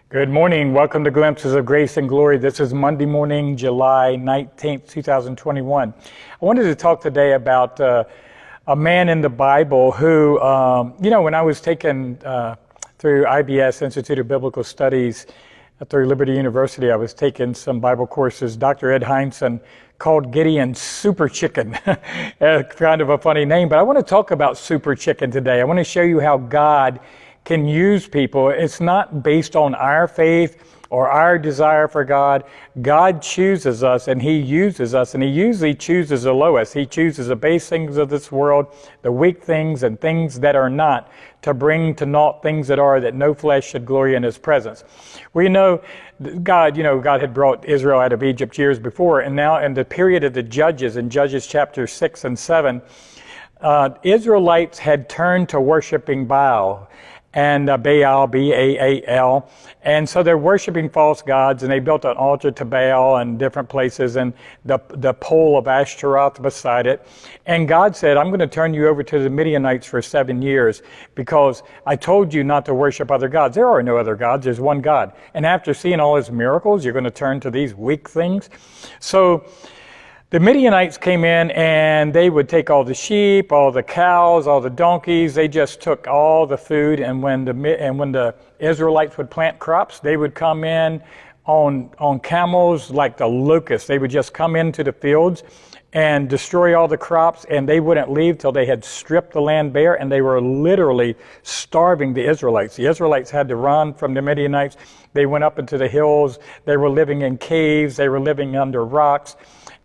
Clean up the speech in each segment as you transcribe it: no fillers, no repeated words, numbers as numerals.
Good morning. Welcome to Glimpses of Grace and Glory. This is Monday morning, July 19th, 2021. I wanted to talk today about a man in the Bible who, when I was taken through IBS, Institute of Biblical Studies, through Liberty University, I was taking some Bible courses. Dr. Ed Hindson called Gideon Super Chicken. Kind of a funny name, but I want to talk about Super Chicken today. I want to show you how God can use people. It's not based on our faith or our desire for God. God chooses us and He uses us, and He usually chooses the lowest. He chooses the base things of this world, the weak things and things that are not, to bring to naught things that are, that no flesh should glory in His presence. We know God had brought Israel out of Egypt years before, and now in the period of the Judges, in Judges chapter 6 and 7, Israelites had turned to worshiping Baal. And Baal, B-A-A-L. And so they're worshiping false gods, and they built an altar to Baal in different places, and the pole of Ashtaroth beside it. And God said, I'm going to turn you over to the Midianites for 7 years, because I told you not to worship other gods. There are no other gods, there's one God. And after seeing all His miracles, you're going to turn to these weak things? So the Midianites came in, and they would take all the sheep, all the cows, all the donkeys. They just took all the food, and when the Israelites would plant crops, they would come in on camels like the locusts. They would just come into the fields and destroy all the crops, and they wouldn't leave till they had stripped the land bare, and they were literally starving the Israelites. The Israelites had to run from the Midianites. They went up into the hills. They were living in caves. They were living under rocks.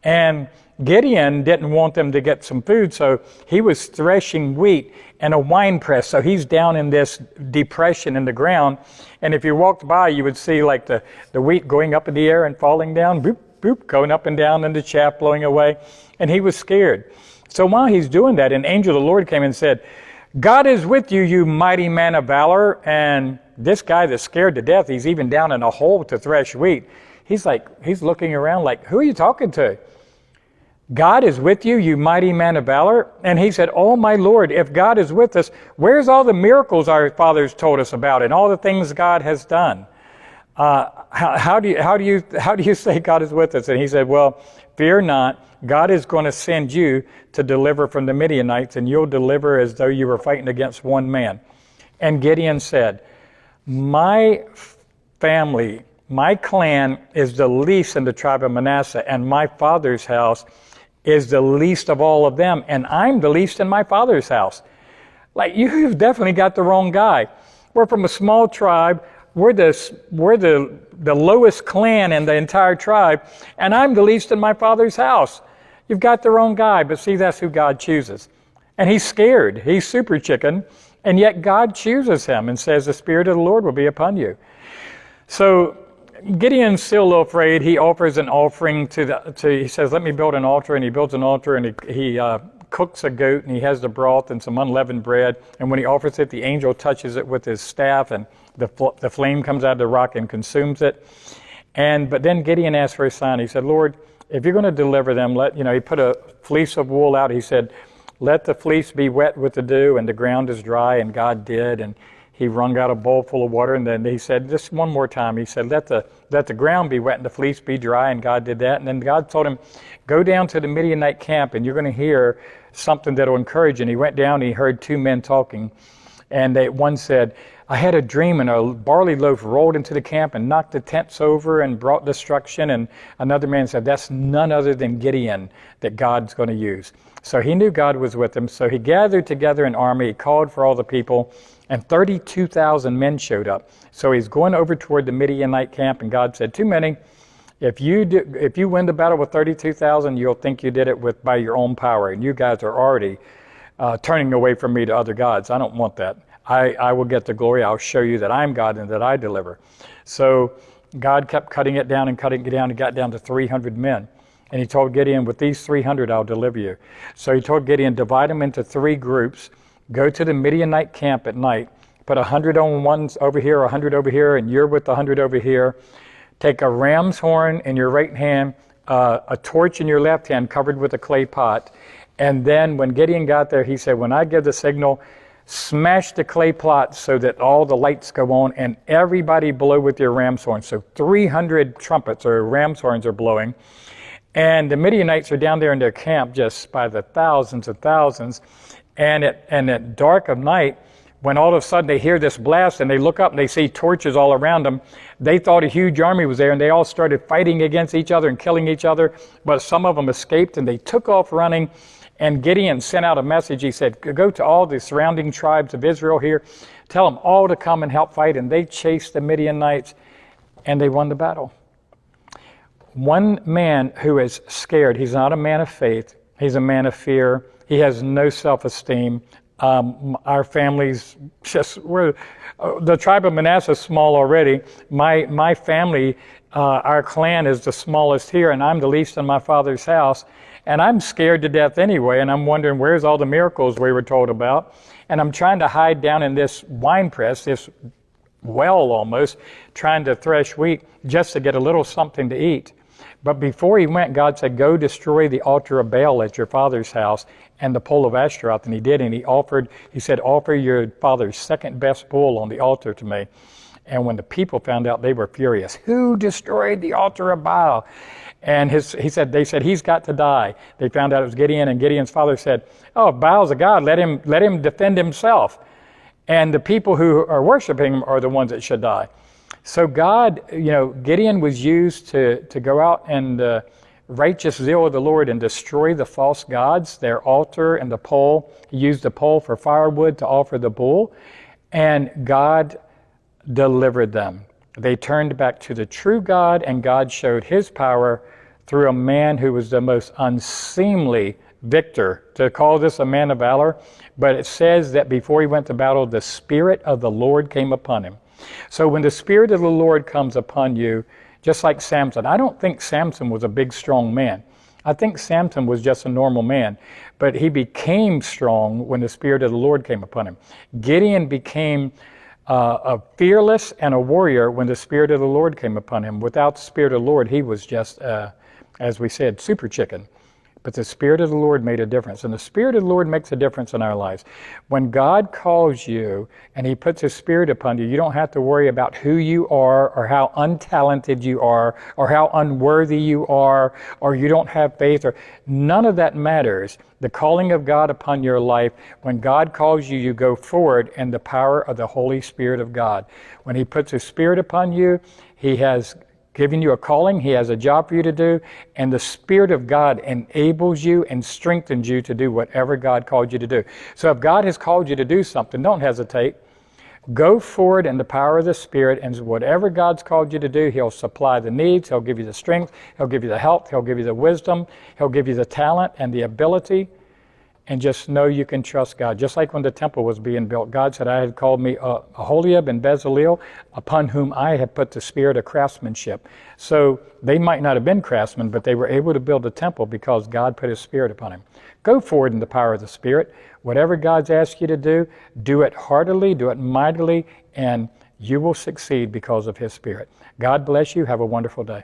And Gideon didn't want them to get some food, so he was threshing wheat in a wine press. So he's down in this depression in the ground, and if you walked by, you would see like the wheat going up in the air and falling down, boop, boop, going up and down, and the chaff blowing away, and he was scared. So while he's doing that, an angel of the Lord came and said, God is with you, you mighty man of valor. And this guy that's scared to death, he's even down in a hole to thresh wheat. He's looking around like, who are you talking to? God is with you, you mighty man of valor. And he said, oh my Lord, if God is with us, where's all the miracles our fathers told us about and all the things God has done? How do you say God is with us? And he said, well, fear not. God is going to send you to deliver from the Midianites, and you'll deliver as though you were fighting against one man. And Gideon said, my family, my clan is the least in the tribe of Manasseh, and my father's house is the least of all of them, and I'm the least in my father's house. Like, you've definitely got the wrong guy. We're from a small tribe. We're the lowest clan in the entire tribe, and I'm the least in my father's house. You've got the wrong guy, but see, that's who God chooses. And he's scared. He's super chicken, and yet God chooses him and says, the Spirit of the Lord will be upon you. So Gideon's still a little afraid. He offers an offering he says, let me build an altar, and he builds an altar, and he cooks a goat, and he has the broth and some unleavened bread, and when he offers it, the angel touches it with his staff, and the flame comes out of the rock and consumes it. But then Gideon asked for a sign. He said, Lord, if you're going to deliver them, he put a fleece of wool out. He said, let the fleece be wet with the dew, and the ground is dry, and God did, and he wrung out a bowl full of water, and then he said, just one more time, he said, let the ground be wet and the fleece be dry, and God did that. And then God told him, go down to the Midianite camp, and you're going to hear something that will encourage you. And he went down, and he heard two men talking, and one said, I had a dream, and a barley loaf rolled into the camp and knocked the tents over and brought destruction. And another man said, that's none other than Gideon that God's going to use. So he knew God was with him. So he gathered together an army, he called for all the people, and 32,000 men showed up. So he's going over toward the Midianite camp, and God said, too many. If you win the battle with 32,000, you'll think you did it by your own power, and you guys are already turning away from me to other gods. I don't want that. I will get the glory. I'll show you that I'm God and that I deliver. So God kept cutting it down and cutting it down, and got down to 300 men. And he told Gideon, with these 300, I'll deliver you. So he told Gideon, divide them into 3 groups. Go to the Midianite camp at night. Put 100 on one over here, 100 over here, and you're with the 100 over here. Take a ram's horn in your right hand, a torch in your left hand covered with a clay pot. And then when Gideon got there, he said, when I give the signal, smash the clay pots so that all the lights go on, and everybody blow with your ram's horn. So 300 trumpets or ram's horns are blowing. And the Midianites are down there in their camp just by the thousands and thousands. And at dark of night, when all of a sudden they hear this blast and they look up and they see torches all around them, they thought a huge army was there, and they all started fighting against each other and killing each other. But some of them escaped and they took off running. And Gideon sent out a message. He said, go to all the surrounding tribes of Israel here, tell them all to come and help fight. And they chased the Midianites and they won the battle. One man who is scared, he's not a man of faith, he's a man of fear. He has no self-esteem. Our families the tribe of Manasseh is small already. My family, our clan is the smallest here, and I'm the least in my father's house. And I'm scared to death anyway, and I'm wondering where's all the miracles we were told about. And I'm trying to hide down in this wine press, this well almost, trying to thresh wheat just to get a little something to eat. But before he went, God said, go destroy the altar of Baal at your father's house and the pole of Ashtaroth. And he did, and he said, offer your father's second best bull on the altar to me. And when the people found out, they were furious. Who destroyed the altar of Baal? And they said, he's got to die. They found out it was Gideon, and Gideon's father said, oh, Baal's a god, let him defend himself. And the people who are worshiping him are the ones that should die. So God, Gideon was used to go out and the righteous zeal of the Lord and destroy the false gods, their altar and the pole. He used the pole for firewood to offer the bull, and God delivered them. They turned back to the true God, and God showed his power through a man who was the most unseemly victor. To call this a man of valor, but it says that before he went to battle, the Spirit of the Lord came upon him. So when the Spirit of the Lord comes upon you, just like Samson, I don't think Samson was a big, strong man. I think Samson was just a normal man, but he became strong when the Spirit of the Lord came upon him. Gideon became a fearless and a warrior when the Spirit of the Lord came upon him. Without the Spirit of the Lord, he was just, as we said, super chicken. But the Spirit of the Lord made a difference. And the Spirit of the Lord makes a difference in our lives. When God calls you and he puts his Spirit upon you, you don't have to worry about who you are or how untalented you are or how unworthy you are or you don't have faith. Or none of that matters. The calling of God upon your life, when God calls you, you go forward in the power of the Holy Spirit of God. When he puts his Spirit upon you, he has given you a calling, he has a job for you to do, and the Spirit of God enables you and strengthens you to do whatever God called you to do. So if God has called you to do something, don't hesitate. Go forward in the power of the Spirit, and whatever God's called you to do, he'll supply the needs, he'll give you the strength, he'll give you the help, he'll give you the wisdom, he'll give you the talent and the ability. And just know you can trust God. Just like when the temple was being built, God said, I had called me Aholiab and Bezaleel, upon whom I had put the spirit of craftsmanship. So they might not have been craftsmen, but they were able to build the temple because God put his Spirit upon him. Go forward in the power of the Spirit. Whatever God's asked you to do it heartily, do it mightily, and you will succeed because of his Spirit. God bless you. Have a wonderful day.